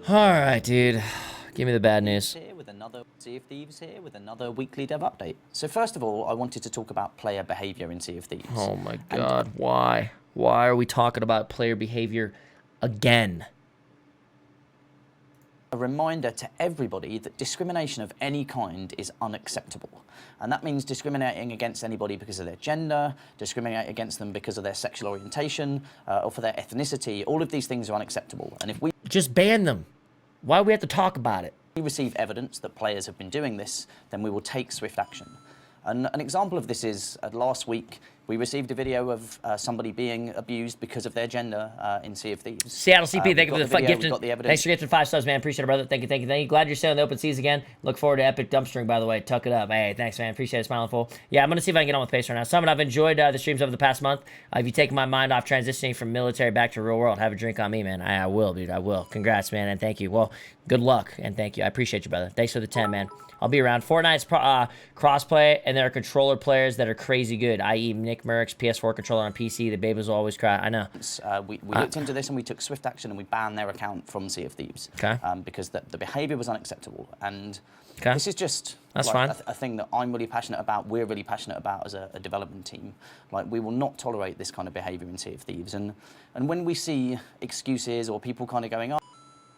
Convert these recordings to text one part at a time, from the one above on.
All right, dude. Give me the bad news. Here with another Sea of Thieves here with another weekly dev update. So first of all, I wanted to talk about player behavior in Sea of Thieves. Oh my god, why? Why are we talking about player behavior again? A reminder to everybody that discrimination of any kind is unacceptable. And that means discriminating against anybody because of their gender, discriminating against them because of their sexual orientation, or for their ethnicity. All of these things are unacceptable. And if we just ban them. Why do we have to talk about it? we receive evidence that players have been doing this, then we will take swift action. And an example of this is last week, we received a video of somebody being abused because of their gender in Sea of Thieves. Seattle CP, thank you for the gift. Thanks for gifting 5 stars, man. Appreciate it, brother. Thank you, thank you, thank you. Glad you're sailing the open seas again. Look forward to epic dumpstering, by the way. Tuck it up. Hey, thanks, man. Appreciate it. Smiling full. Yeah, I'm going to see if I can get on with pace right now. Summit, I've enjoyed the streams over the past month. If you take my mind off transitioning from military back to real world, have a drink on me, man. I will, dude. I will. Congrats, man, and thank you. Well, good luck, and thank you. I appreciate you, brother. Thanks for the 10, man. I'll be around. Fortnite's crossplay, and there are controller players that are crazy good, i.e. Nick Merrick's PS4 controller on PC. The babies will always cry. I know. We looked into this and we took swift action and we banned their account from Sea of Thieves. Okay. Because the behaviour was unacceptable. And okay. This is just that's like fine. A thing that I'm really passionate about, we're really passionate about as a development team. Like, we will not tolerate this kind of behaviour in Sea of Thieves. And when we see excuses or people kind of going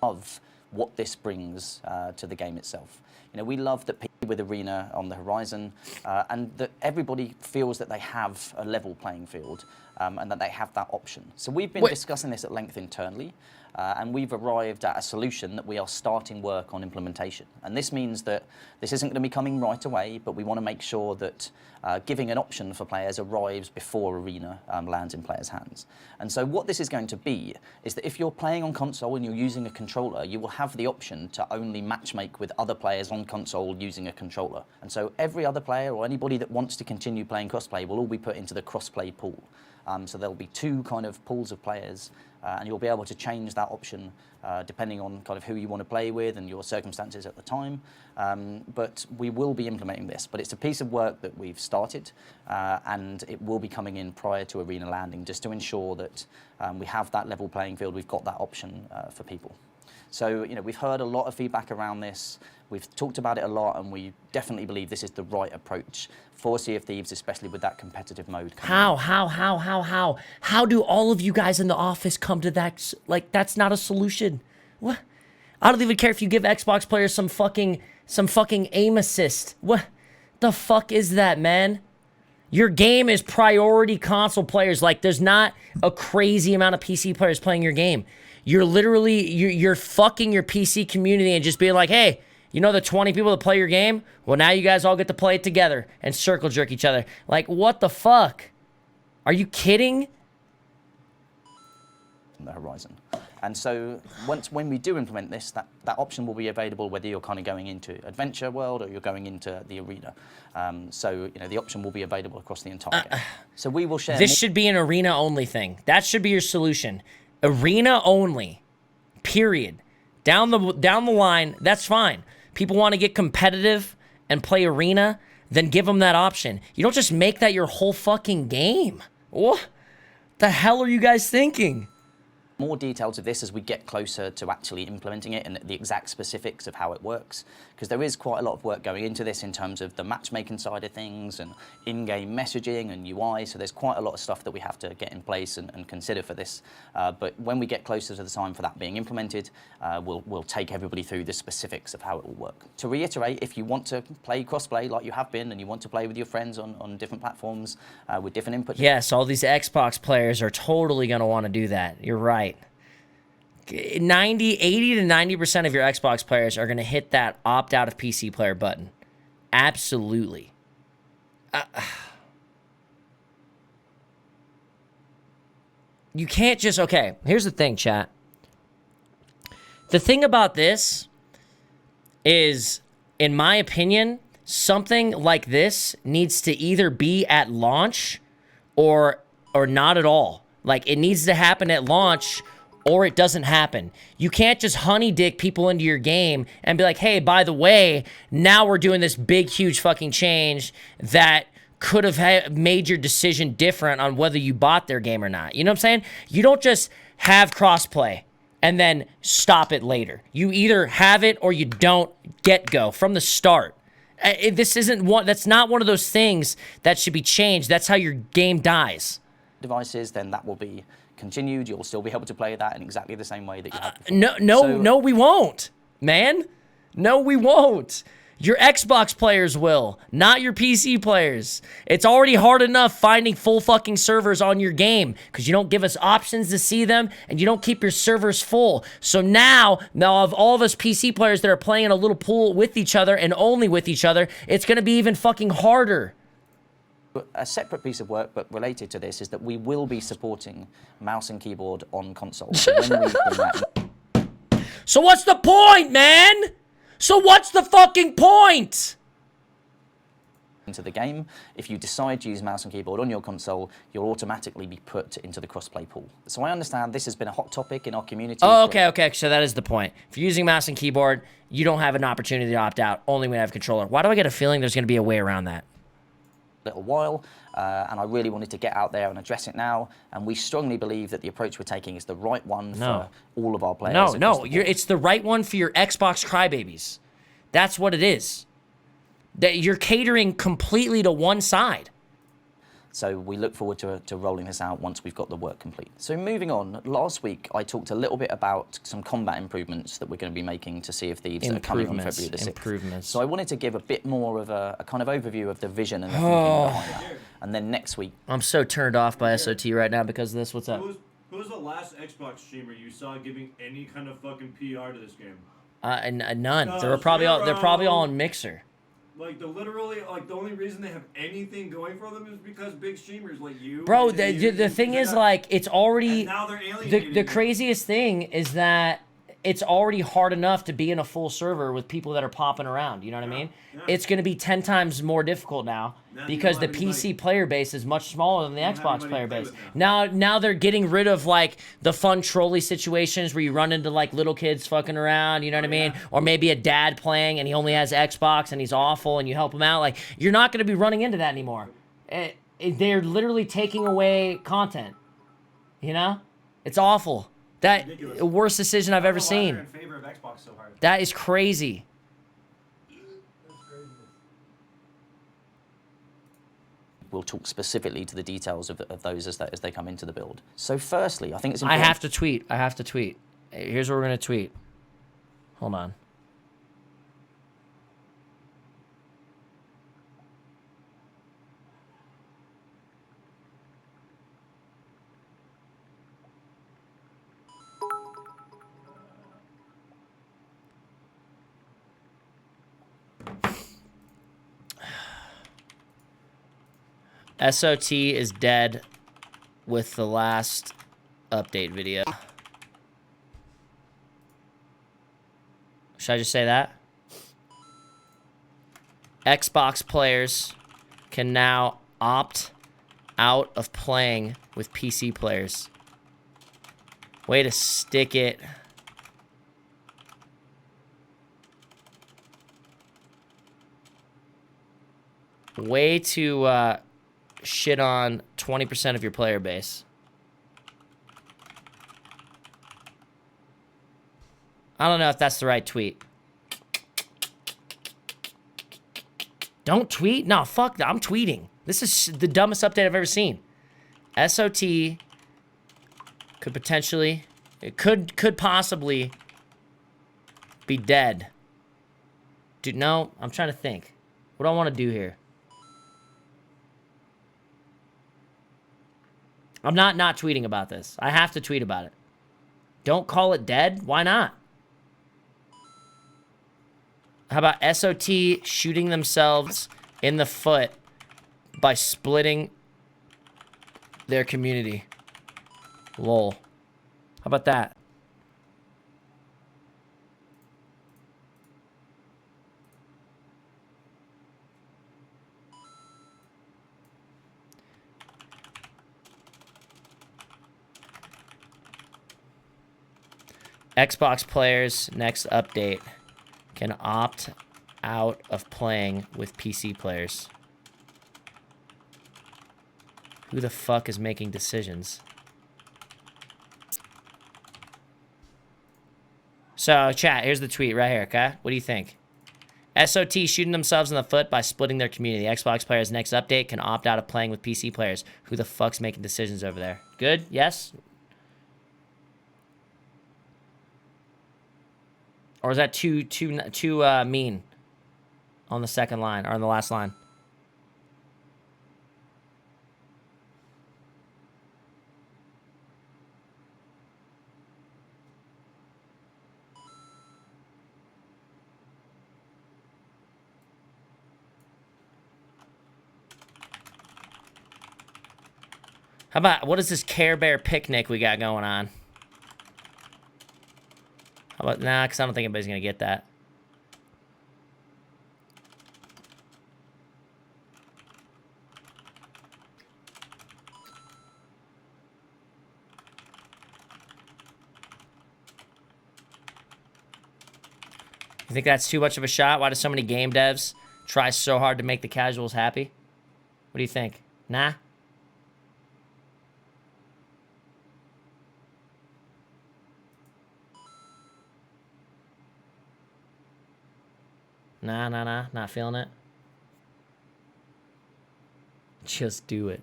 of what this brings to the game itself. You know, we love that people with Arena on the horizon and that everybody feels that they have a level playing field and that they have that option. So we've been discussing this at length internally and we've arrived at a solution that we are starting work on implementation. And this means that this isn't going to be coming right away, but we want to make sure that giving an option for players arrives before Arena lands in players' hands. And so what this is going to be is that if you're playing on console and you're using a controller, you will have the option to only matchmake with other players on console using a controller. And so every other player or anybody that wants to continue playing crossplay will all be put into the crossplay pool. So there'll be 2 kind of pools of players and you'll be able to change that option depending on kind of who you want to play with and your circumstances at the time. But we will be implementing this. But it's a piece of work that we've started and it will be coming in prior to Arena landing just to ensure that we have that level playing field, we've got that option for people. So, you know, we've heard a lot of feedback around this. We've talked about it a lot, and we definitely believe this is the right approach for Sea of Thieves, especially with that competitive mode. How do all of you guys in the office come to that? Like, that's not a solution. What? I don't even care if you give Xbox players some fucking aim assist. What the fuck is that, man? Your game is priority console players. Like, there's not a crazy amount of PC players playing your game. You're literally, you're fucking your PC community and just being like, hey, you know the 20 people that play your game? Well, now you guys all get to play it together and circle jerk each other. Like, what the fuck? Are you kidding? On the horizon. And so when we do implement this, that option will be available whether you're kind of going into Adventure World or you're going into the Arena. So, you know, the option will be available across the entire game. So we will share... This should be an Arena-only thing. That should be your solution. Arena only. Period. Down the line, that's fine. People want to get competitive and play Arena, then give them that option. You don't just make that your whole fucking game. What the hell are you guys thinking? More details of this as we get closer to actually implementing it and the exact specifics of how it works, because there is quite a lot of work going into this in terms of the matchmaking side of things and in-game messaging and UI, so there's quite a lot of stuff that we have to get in place and consider for this. But when we get closer to the time for that being implemented, we'll take everybody through the specifics of how it will work. To reiterate, if you want to play crossplay like you have been and you want to play with your friends on different platforms with different inputs... Yes, all these Xbox players are totally going to want to do that. You're right. 80 to 90% of your Xbox players are going to hit that opt out of PC player button. Absolutely. You can't just, okay, here's the thing, chat. The thing about this is, in my opinion, something like this needs to either be at launch or not at all. Like, it needs to happen at launch or it doesn't happen. You can't just honey dick people into your game and be like, hey, by the way, now we're doing this big, huge fucking change that could have made your decision different on whether you bought their game or not. You know what I'm saying? You don't just have crossplay and then stop it later. You either have it or you don't. Get go from the start. This isn't one. That's not one of those things that should be changed. That's how your game dies. Devices, then that will be continued. You'll still be able to play that in exactly the same way that you have before. No, we won't, man. No, we won't. Your Xbox players will, not your PC players. It's already hard enough finding full fucking servers on your game because you don't give us options to see them and you don't keep your servers full. So now of all of us PC players that are playing in a little pool with each other and only with each other, it's going to be even fucking harder. A separate piece of work, but related to this, is that we will be supporting mouse and keyboard on console. So when we bring that So what's the point, man? So what's the fucking point? into the game, if you decide to use mouse and keyboard on your console, you'll automatically be put into the crossplay pool. So I understand this has been a hot topic in our community. Oh, okay. So that is the point. If you're using mouse and keyboard, you don't have an opportunity to opt out, only when you have a controller. Why do I get a feeling there's going to be a way around that? Little while, and I really wanted to get out there and address it now, and we strongly believe that the approach we're taking is the right one for all of our players. No, it's the right one for your Xbox crybabies. That's what it is. That you're catering completely to one side. So we look forward to rolling this out once we've got the work complete. So moving on, last week I talked a little bit about some combat improvements that we're going to be making to Sea of Thieves that are coming on February the 6th. So I wanted to give a bit more of a kind of overview of the vision and the thinking behind that. And then next week... I'm so turned off by SOT right now because of this. What's up? Who was the last Xbox streamer you saw giving any kind of fucking PR to this game? None. They're probably all on Mixer. Like, the only reason they have anything going for them is because big streamers like you... Bro, the thing is, like, it's already... Now they're alienating the craziest thing is that it's already hard enough to be in a full server with people that are popping around, you know what I mean? Yeah. It's going to be 10 times more difficult now because the PC player base is much smaller than the Xbox player base. Now they're getting rid of, like, the fun trolley situations where you run into, like, little kids fucking around, you know what I mean? Or maybe a dad playing and he only has Xbox and he's awful and you help him out. Like, you're not going to be running into that anymore. They're literally taking away content, you know? It's awful. That ridiculous. Worst decision I've ever seen. They're in favor of Xbox so hard. That is crazy. We'll talk specifically to the details of those as they come into the build. So firstly, I think it's important... I have to tweet. Here's what we're going to tweet. Hold on. SOT is dead with the last update video. Should I just say that? Xbox players can now opt out of playing with PC players. Way to stick it. Way to shit on 20% of your player base. I don't know if that's the right tweet. Don't tweet? No, fuck that. I'm tweeting. This is the dumbest update I've ever seen. SOT could potentially, it could possibly be dead. Dude, no, I'm trying to think. What do I want to do here? I'm not tweeting about this. I have to tweet about it. Don't call it dead? Why not? How about SOT shooting themselves in the foot by splitting their community? Lol. How about that? Xbox players, next update, can opt out of playing with PC players. Who the fuck is making decisions? So, chat, here's the tweet right here, okay? What do you think? SOT shooting themselves in the foot by splitting their community. Xbox players' next update can opt out of playing with PC players. Who the fuck's making decisions over there? Good? Yes? Or is that too mean on the second line, or on the last line? How about, what is this Care Bear picnic we got going on? How about, nah, because I don't think anybody's going to get that. You think that's too much of a shot? Why do so many game devs try so hard to make the casuals happy? What do you think? Nah? Nah. Not feeling it. Just do it.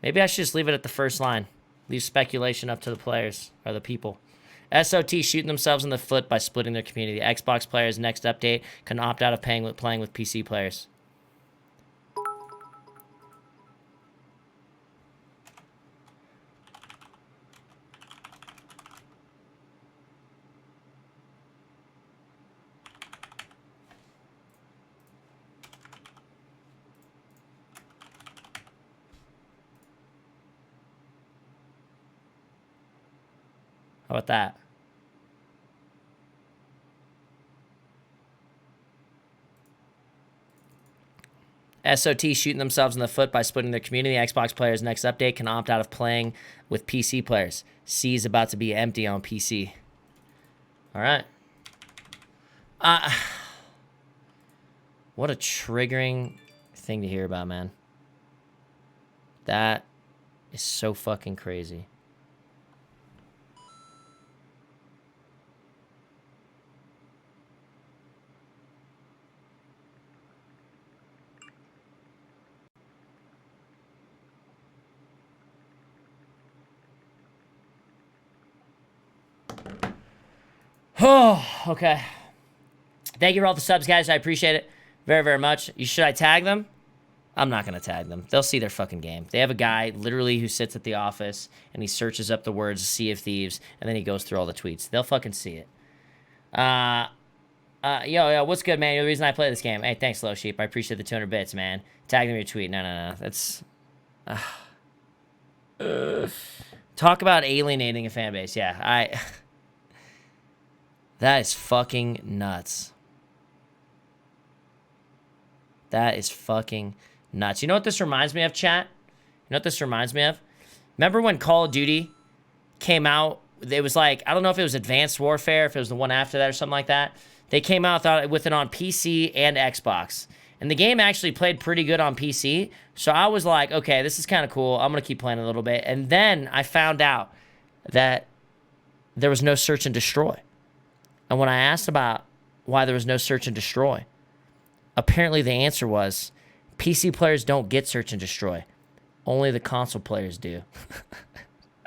Maybe I should just leave it at the first line. Leave speculation up to the players, or the people. SOT shooting themselves in the foot by splitting their community. Xbox players' next update can opt out of playing with PC players. How about that? SOT shooting themselves in the foot by splitting their community. Xbox players' next update can opt out of playing with PC players. C is about to be empty on PC. All right. What a triggering thing to hear about, man. That is so fucking crazy. Oh, okay. Thank you for all the subs, guys. I appreciate it very, very much. Should I tag them? I'm not going to tag them. They'll see their fucking game. They have a guy literally who sits at the office and he searches up the words Sea of Thieves and then he goes through all the tweets. They'll fucking see it. Yo, what's good, man? You're the reason I play this game. Hey, thanks, Low Sheep. I appreciate the 200 bits, man. Tag them in your tweet. No. That's... Talk about alienating a fan base. Yeah, That is fucking nuts. That is fucking nuts. You know what this reminds me of, chat? You know what this reminds me of? Remember when Call of Duty came out? It was like, I don't know if it was Advanced Warfare, if it was the one after that or something like that. They came out with it on PC and Xbox. And the game actually played pretty good on PC. So I was like, okay, this is kind of cool. I'm going to keep playing a little bit. And then I found out that there was no search and destroy. And when I asked about why there was no search and destroy, apparently the answer was PC players don't get search and destroy. Only the console players do.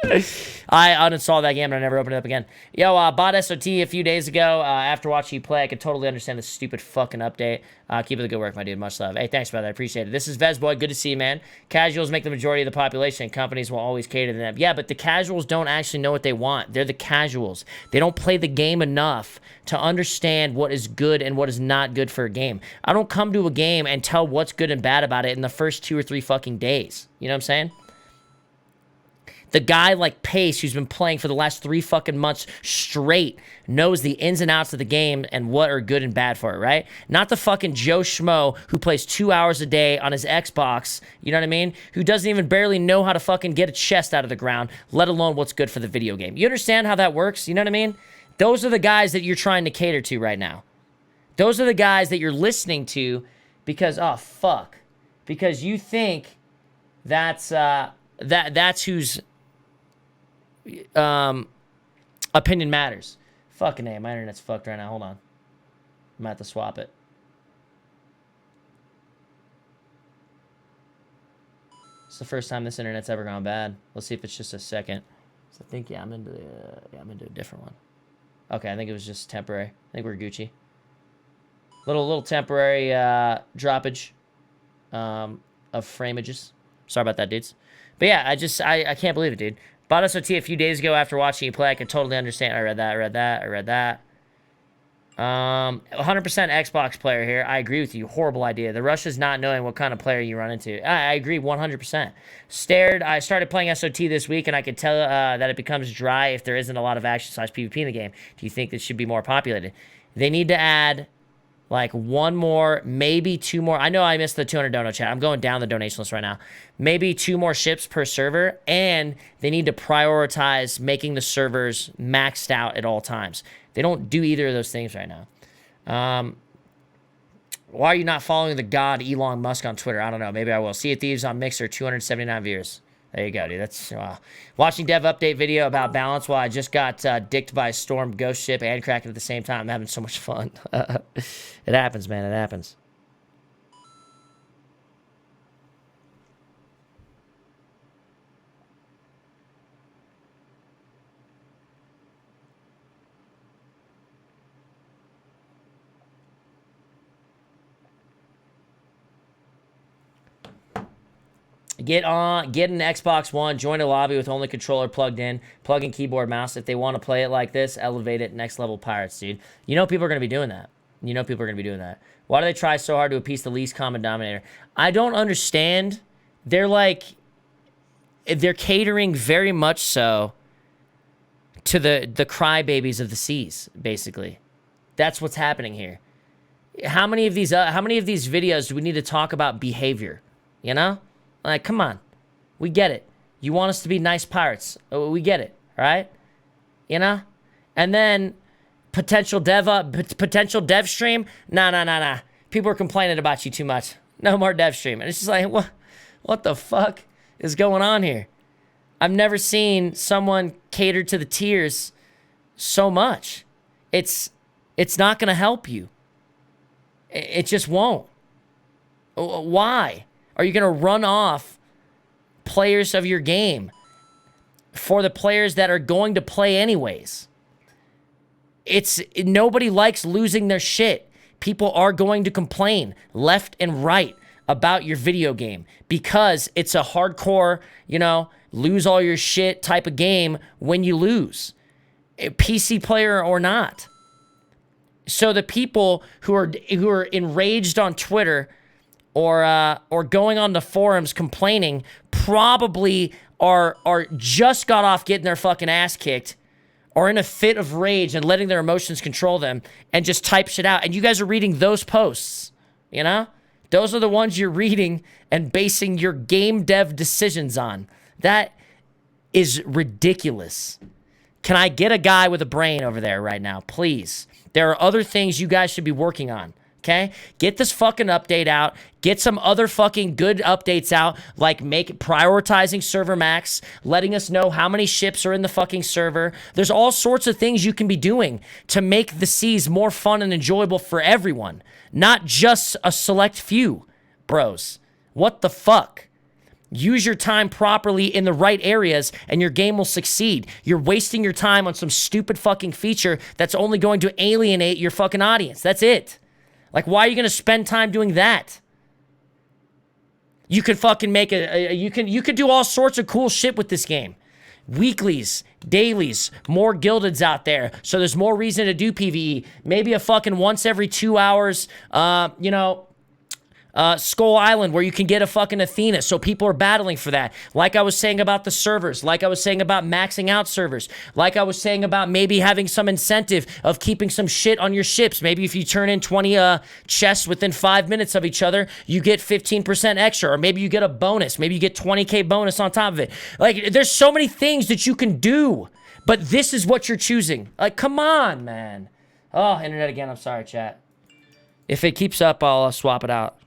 I uninstalled that game and I never opened it up again. Yo, bought SOT a few days ago. After watching you play, I could totally understand this stupid fucking update. Keep up the good work, my dude. Much love. Hey, thanks, brother. I appreciate it. This is Vezboy. Good to see you, man. Casuals make the majority of the population. Companies will always cater to them. Yeah, but the casuals don't actually know what they want. They're the casuals. They don't play the game enough to understand what is good and what is not good for a game. I don't come to a game and tell what's good and bad about it in the first 2 or 3 fucking days. You know what I'm saying? The guy like Pace, who's been playing for the last 3 fucking months straight, knows the ins and outs of the game and what are good and bad for it, right? Not the fucking Joe Schmo who plays 2 hours a day on his Xbox, you know what I mean? Who doesn't even barely know how to fucking get a chest out of the ground, let alone what's good for the video game. You understand how that works? You know what I mean? Those are the guys that you're trying to cater to right now. Those are the guys that you're listening to because, oh, fuck. Because you think that's whose opinion matters. Fucking A, my internet's fucked right now. Hold on. I'm gonna have to swap it. It's the first time this internet's ever gone bad. Let's see if it's just a second. So I think, yeah, I'm into a different one. Okay, I think it was just temporary. I think we're Gucci. Little temporary droppage of framages. Sorry about that, dudes. But yeah, I can't believe it, dude. Bought SOT a few days ago after watching you play. I can totally understand. I read that. 100% Xbox player here. I agree with you. Horrible idea. The rush is not knowing what kind of player you run into. I agree 100%. I started playing SOT this week, and I could tell that it becomes dry if there isn't a lot of action/PvP in the game. Do you think this should be more populated? They need to add like one more, maybe two more. I know I missed the 200 dono chat. I'm going down the donation list right now. Maybe 2 more ships per server, and they need to prioritize making the servers maxed out at all times. They don't do either of those things right now. Why are you not following the god Elon Musk on Twitter? I don't know. Maybe I will. Sea of Thieves on Mixer, 279 viewers. There you go, dude. That's watching dev update video about balance while I just got dicked by a storm, ghost ship, and Kraken at the same time. I'm having so much fun. It happens, man. It happens. Get an Xbox One, join a lobby with only controller plugged in, plug in keyboard, mouse. If they want to play it like this, elevate it, next level pirates, dude. You know people are going to be doing that. Why do they try so hard to appease the least common denominator? I don't understand. They're catering very much so to the crybabies of the seas, basically. That's what's happening here. How many of these videos do we need to talk about behavior? You know? Like, come on. We get it. You want us to be nice pirates. We get it, all right? You know? And then potential dev stream. Nah. People are complaining about you too much. No more dev stream. And it's just like, what the fuck is going on here? I've never seen someone cater to the tiers so much. It's not going to help you. It just won't. Why? Are you going to run off players of your game for the players that are going to play anyways? Nobody likes losing their shit. People are going to complain left and right about your video game because it's a hardcore, lose all your shit type of game when you lose, PC player or not. So the people who are enraged on Twitter or going on the forums complaining probably are just got off getting their fucking ass kicked or in a fit of rage and letting their emotions control them and just type shit out. And you guys are reading those posts, Those are the ones you're reading and basing your game dev decisions on. That is ridiculous. Can I get a guy with a brain over there right now, please? There are other things you guys should be working on. Okay? Get this fucking update out. Get some other fucking good updates out, like prioritizing server max, letting us know how many ships are in the fucking server. There's all sorts of things you can be doing to make the seas more fun and enjoyable for everyone, not just a select few, bros. What the fuck? Use your time properly in the right areas and your game will succeed. You're wasting your time on some stupid fucking feature that's only going to alienate your fucking audience. That's it. Like, why are you going to spend time doing that? You could fucking make you could do all sorts of cool shit with this game. Weeklies, dailies, more gildeds out there. So there's more reason to do PvE. Maybe a fucking once every 2 hours, Skull Island where you can get a fucking Athena, so people are battling for that. Like I was saying about the servers, like I was saying about maxing out servers, like I was saying about maybe having some incentive of keeping some shit on your ships. Maybe if you turn in 20 chests within 5 minutes of each other, you get 15% extra, or maybe you get a bonus. Maybe you get 20k bonus on top of it. Like, there's so many things that you can do, but this is what you're choosing. Like, come on, man. Oh, internet again. I'm sorry, chat. If it keeps up, I'll swap it out.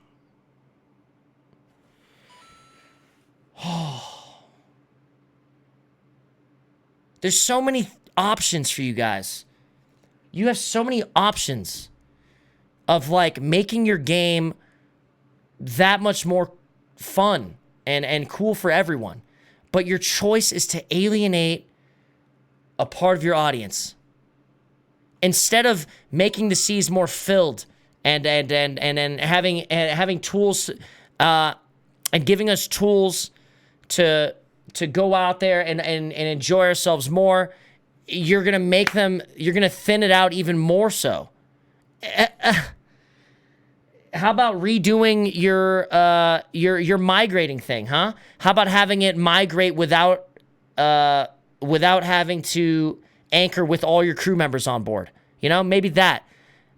There's so many options for you guys. You have so many options of like making your game that much more fun and cool for everyone. But your choice is to alienate a part of your audience. Instead of making the seas more filled and having tools and giving us tools to go out there and enjoy ourselves more, you're gonna thin it out even more so. How about redoing your migrating thing, huh? How about having it migrate without having to anchor with all your crew members on board? You know, maybe that.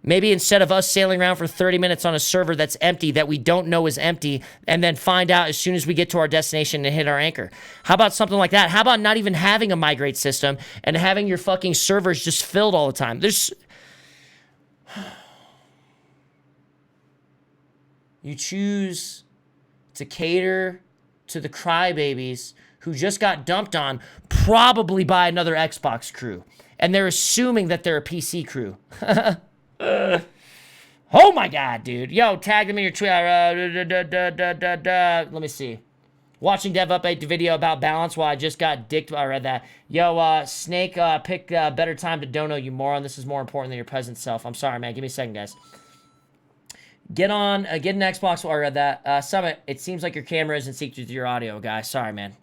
Maybe instead of us sailing around for 30 minutes on a server that's empty, that we don't know is empty, and then find out as soon as we get to our destination and hit our anchor. How about something like that? How about not even having a migrate system and having your fucking servers just filled all the time? You choose to cater to the crybabies who just got dumped on, probably by another Xbox crew. And they're assuming that they're a PC crew. Oh my God, dude. Yo, tag them in your tweet. Let me see. Watching Dev update the video about balance while I just got dicked. I read that. Yo, Snake, pick better time to dono, you moron. This is more important than your present self. I'm sorry, man. Give me a second, guys. Get an Xbox. I read that. Summit, it seems like your camera isn't synced with your audio, guys. Sorry, man.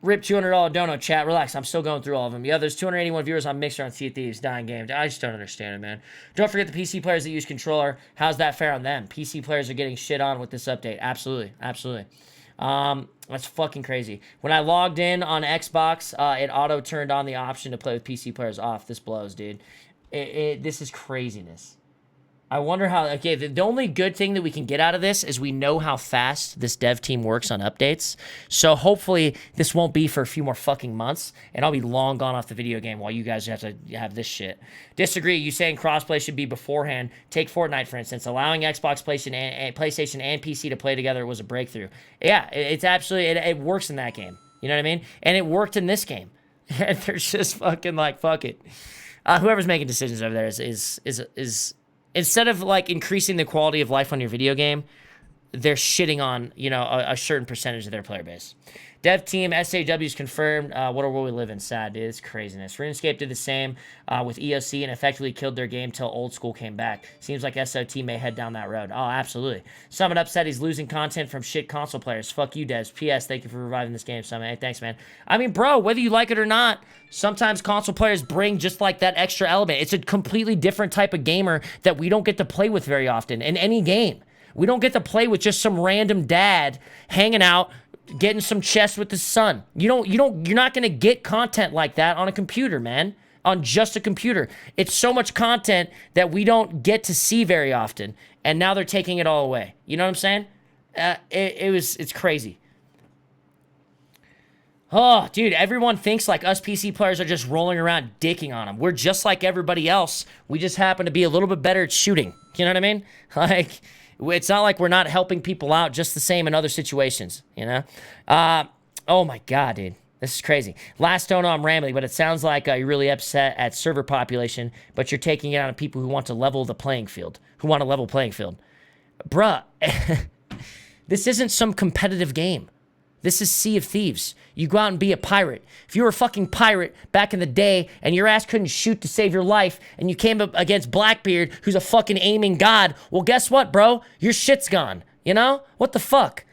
Rip $200 dono, chat. Relax, I'm still going through all of them. Yeah, there's 281 viewers on Mixer on Sea of Thieves, dying game. I just don't understand it, man. Don't forget the PC players that use controller. How's that fair on them? PC players are getting shit on with this update. Absolutely, absolutely. That's fucking crazy. When I logged in on Xbox, it auto turned on the option to play with PC players off. This blows, dude. This is craziness. I wonder how, okay, the only good thing that we can get out of this is we know how fast this dev team works on updates. So hopefully this won't be for a few more fucking months, and I'll be long gone off the video game while you guys have to have this shit. Disagree. You saying crossplay should be beforehand. Take Fortnite, for instance. Allowing Xbox, PlayStation, and PC to play together was a breakthrough. Yeah, it's absolutely, it works in that game. You know what I mean? And it worked in this game. And they're just fucking like, fuck it. Whoever's making decisions over there is instead of like increasing the quality of life on your video game, they're shitting on, you know, a certain percentage of their player base. Dev team, SAW's confirmed. What a world we live in. Sad, dude. It's craziness. RuneScape did the same with EOC and effectively killed their game till old school came back. Seems like SOT may head down that road. Oh, absolutely. Summit upset he's losing content from shit console players. Fuck you, devs. PS, thank you for reviving this game, Summit. Hey, thanks, man. I mean, bro, whether you like it or not, sometimes console players bring just like that extra element. It's a completely different type of gamer that we don't get to play with very often in any game. We don't get to play with just some random dad hanging out, getting some chess with his son. You're not gonna get content like that on a computer, man. On just a computer. It's so much content that we don't get to see very often. And now they're taking it all away. You know what I'm saying? It's crazy. Oh, dude, everyone thinks like us PC players are just rolling around dicking on them. We're just like everybody else. We just happen to be a little bit better at shooting. You know what I mean? Like, it's not like we're not helping people out just the same in other situations, you know? Oh my God, dude. This is crazy. Last dono, I'm rambling, but it sounds like you're really upset at server population, but you're taking it out on people who want to level the playing field, who want a level playing field. Bruh, this isn't some competitive game. This is Sea of Thieves. You go out and be a pirate. If you were a fucking pirate back in the day and your ass couldn't shoot to save your life and you came up against Blackbeard, who's a fucking aiming god, well, guess what, bro? Your shit's gone. You know? What the fuck?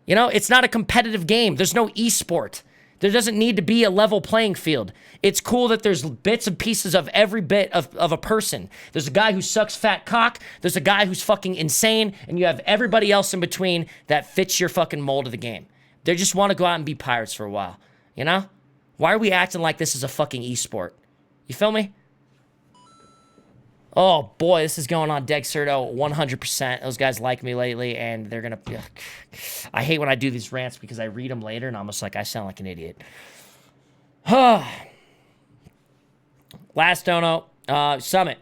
You know, it's not a competitive game. There's no esport. There doesn't need to be a level playing field. It's cool that there's bits and pieces of every bit of a person. There's a guy who sucks fat cock. There's a guy who's fucking insane. And you have everybody else in between that fits your fucking mold of the game. They just want to go out and be pirates for a while. You know? Why are we acting like this is a fucking esport? You feel me? Oh, boy, this is going on Dexerto 100%. Those guys like me lately, and they're going to... I hate when I do these rants because I read them later, and I'm just like, I sound like an idiot. Last dono, Summit.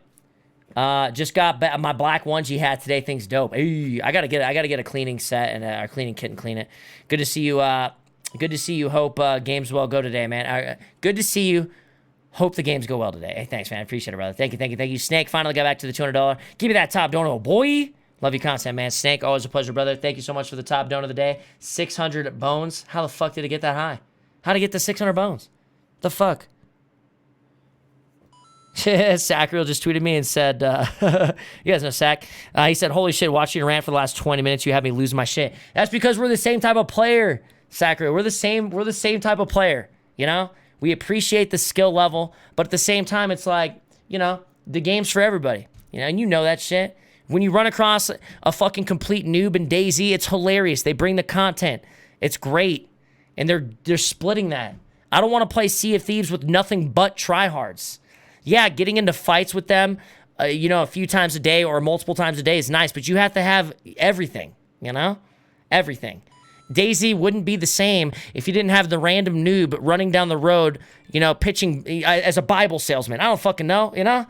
Just got my black onesie hat today. Thing's dope. Hey, I gotta get a cleaning set and a cleaning kit and clean it. Good to see you Good to see you. Hope games well go today, man. Good to see you. Hope the games go well today. Hey, thanks, man. I appreciate it, brother. Thank you. Snake finally got back to the $200. Give me that top donor, boy. Love your content, man. Snake, always a pleasure, brother. Thank you so much for the top donor of the day. 600 bones. How the fuck did it get that high? How'd it get to 600 bones? The fuck? Sacriel just tweeted me and said, you guys know Sack. He said, holy shit, watching your rant for the last 20 minutes, you have me lose my shit. That's because we're the same type of player, Sacriel. We're the same type of player, you know? We appreciate the skill level, but at the same time, it's like, you know, the game's for everybody, you know, and you know that shit. When you run across a fucking complete noob in DayZ, it's hilarious. They bring the content. It's great. And they're splitting that. I don't want to play Sea of Thieves with nothing but tryhards. Yeah, getting into fights with them, you know, a few times a day or multiple times a day is nice, but you have to have everything, you know? Everything. DayZ wouldn't be the same if you didn't have the random noob running down the road, you know, pitching as a Bible salesman. I don't fucking know, you know?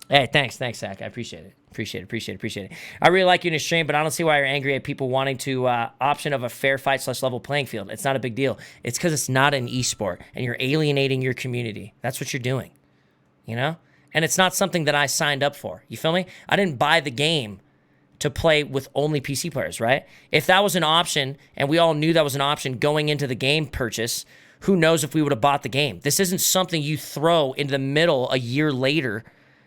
Hey, thanks, Zach. I appreciate it. Appreciate it. I really like you in your stream, but I don't see why you're angry at people wanting to option of a fair fight / level playing field. It's not a big deal. It's because it's not an esport, and you're alienating your community. That's what you're doing, you know? And it's not something that I signed up for. You feel me? I didn't buy the game to play with only PC players, right? If that was an option, and we all knew that was an option going into the game purchase, who knows if we would have bought the game. This isn't something you throw into the middle a year later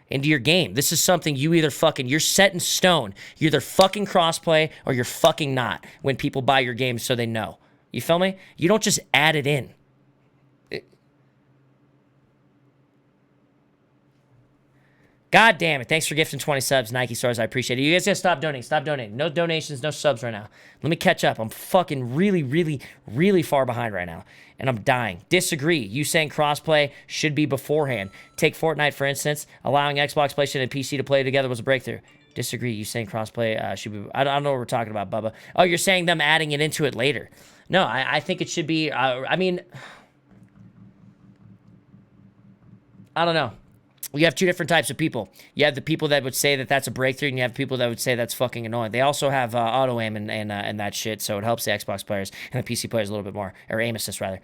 into your game. This is something you either you're set in stone. You're either fucking crossplay or you're fucking not when people buy your game so they know. You feel me? You don't just add it in. God damn it. Thanks for gifting 20 subs, Nike stars. I appreciate it. You guys gotta stop donating. Stop donating. No donations, no subs right now. Let me catch up. I'm fucking really far behind right now. And I'm dying. Disagree. You saying crossplay should be beforehand. Take Fortnite, for instance. Allowing Xbox, PlayStation, and PC to play together was a breakthrough. Disagree. You saying crossplay should be... I don't know what we're talking about, Bubba. Oh, you're saying them adding it into it later. No, I think it should be... I mean... I don't know. You have two different types of people. You have the people that would say that that's a breakthrough, and you have people that would say that's fucking annoying. They also have auto-aim and that shit, so it helps the Xbox players and the PC players a little bit more. Or aim assist, rather.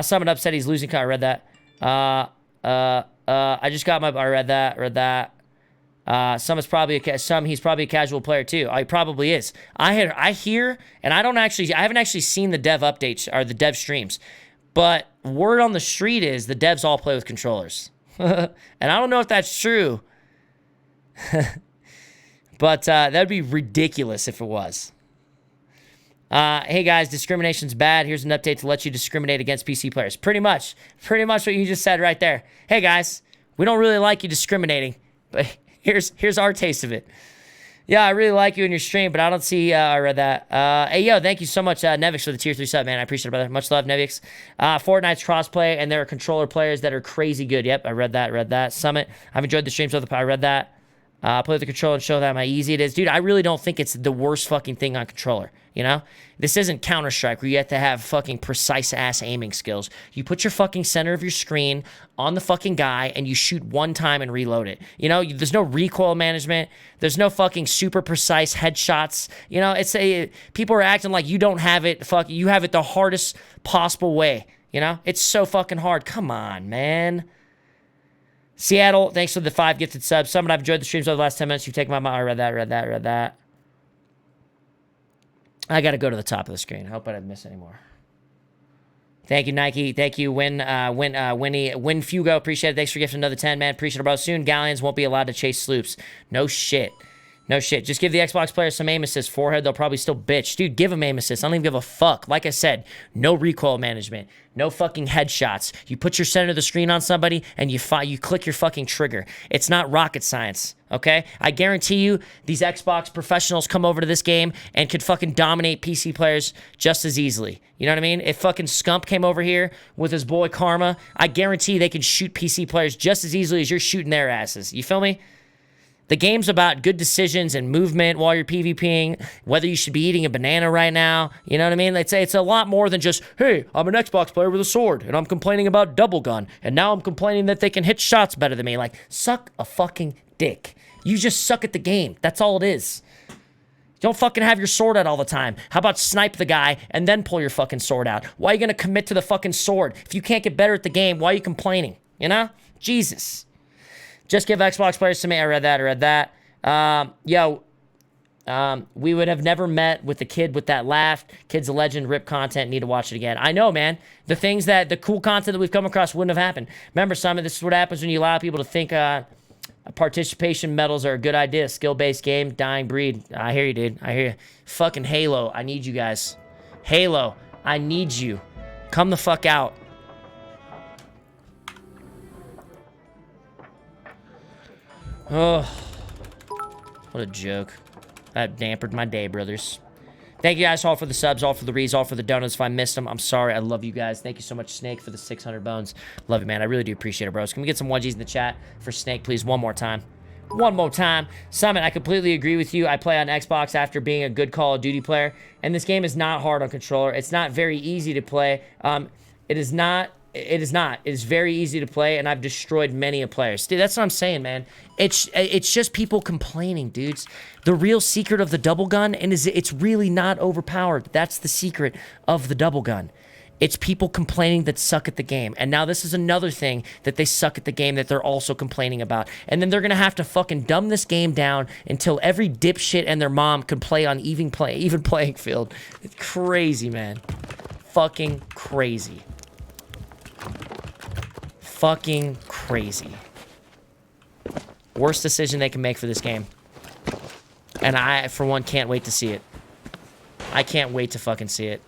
Someone up said he's losing... I read that. I just got my... I read that. He's probably a casual player, too. He probably is. I hear, and I haven't actually seen the dev updates, or the dev streams, but word on the street is the devs all play with controllers. And I don't know if that's true, but that'd be ridiculous if it was. Hey guys, discrimination's bad. Here's an update to let you discriminate against PC players. Pretty much what you just said right there. Hey guys, we don't really like you discriminating, but here's our taste of it. Yeah, I really like you in your stream, but I don't see... I read that. Hey, yo, thank you so much, Nevix, for the tier 3 sub, man. I appreciate it, brother. Much love, Nevix. Fortnite's crossplay, and there are controller players that are crazy good. Yep, I read that. Summit, I've enjoyed the streams. I read that. Play with the controller and show them how easy it is. Dude, I really don't think it's the worst fucking thing on controller, you know? This isn't Counter-Strike where you have to have fucking precise-ass aiming skills. You put your fucking center of your screen on the fucking guy and you shoot one time and reload it. You know, there's no recoil management. There's no fucking super precise headshots. You know, people are acting like you don't have it. You have it the hardest possible way, you know? It's so fucking hard. Come on, man. Seattle, thanks for the 5 gifted subs. Someone, I've enjoyed the streams over the last 10 minutes. You've taken my mind. I read that. I got to go to the top of the screen. I hope I didn't miss any more. Thank you, Nike. Thank you, Win Fugo. Appreciate it. Thanks for gifting another 10, man. Appreciate it, bro. Soon, Galleons won't be allowed to chase sloops. No shit. Just give the Xbox players some aim assist. Forehead, they'll probably still bitch. Dude, give them aim assist. I don't even give a fuck. Like I said, no recoil management. No fucking headshots. You put your center of the screen on somebody and you click your fucking trigger. It's not rocket science, okay? I guarantee you these Xbox professionals come over to this game and could fucking dominate PC players just as easily. You know what I mean? If fucking Scump came over here with his boy Karma, I guarantee they could shoot PC players just as easily as you're shooting their asses. You feel me? The game's about good decisions and movement while you're PvPing, whether you should be eating a banana right now. You know what I mean? It's a lot more than just, hey, I'm an Xbox player with a sword, and I'm complaining about double gun, and now I'm complaining that they can hit shots better than me. Like, suck a fucking dick. You just suck at the game. That's all it is. Don't fucking have your sword out all the time. How about snipe the guy and then pull your fucking sword out? Why are you gonna commit to the fucking sword? If you can't get better at the game, why are you complaining? You know? Jesus. Just give Xbox players some... I read that. We would have never met with the kid with that laugh. Kid's a legend. Rip content. Need to watch it again. I know, man. The cool content that we've come across wouldn't have happened. Remember, Simon, this is what happens when you allow people to think participation medals are a good idea. Skill-based game, dying breed. I hear you, dude. I hear you. Fucking Halo. I need you guys. Halo. I need you. Come the fuck out. Oh. What a joke. That dampened my day, brothers. Thank you guys all for the subs, all for the reads, all for the donuts. If I missed them, I'm sorry. I love you guys. Thank you so much, Snake, for the 600 bones. Love you, man. I really do appreciate it, bros. Can we get some 1Gs in the chat for Snake, please? One more time. One more time. Summit, I completely agree with you. I play on Xbox after being a good Call of Duty player, and this game is not hard on controller. It's not very easy to play. It is not. It is very easy to play, and I've destroyed many a players. Dude, that's what I'm saying, man. It's just people complaining, dudes. The real secret of the double gun is it's really not overpowered. That's the secret of the double gun. It's people complaining that suck at the game. And now this is another thing that they suck at the game that they're also complaining about. And then they're going to have to fucking dumb this game down until every dipshit and their mom can play on even playing field. It's crazy, man. Fucking crazy. Fucking crazy. Worst decision they can make for this game. And I, for one, can't wait to see it. I can't wait to fucking see it.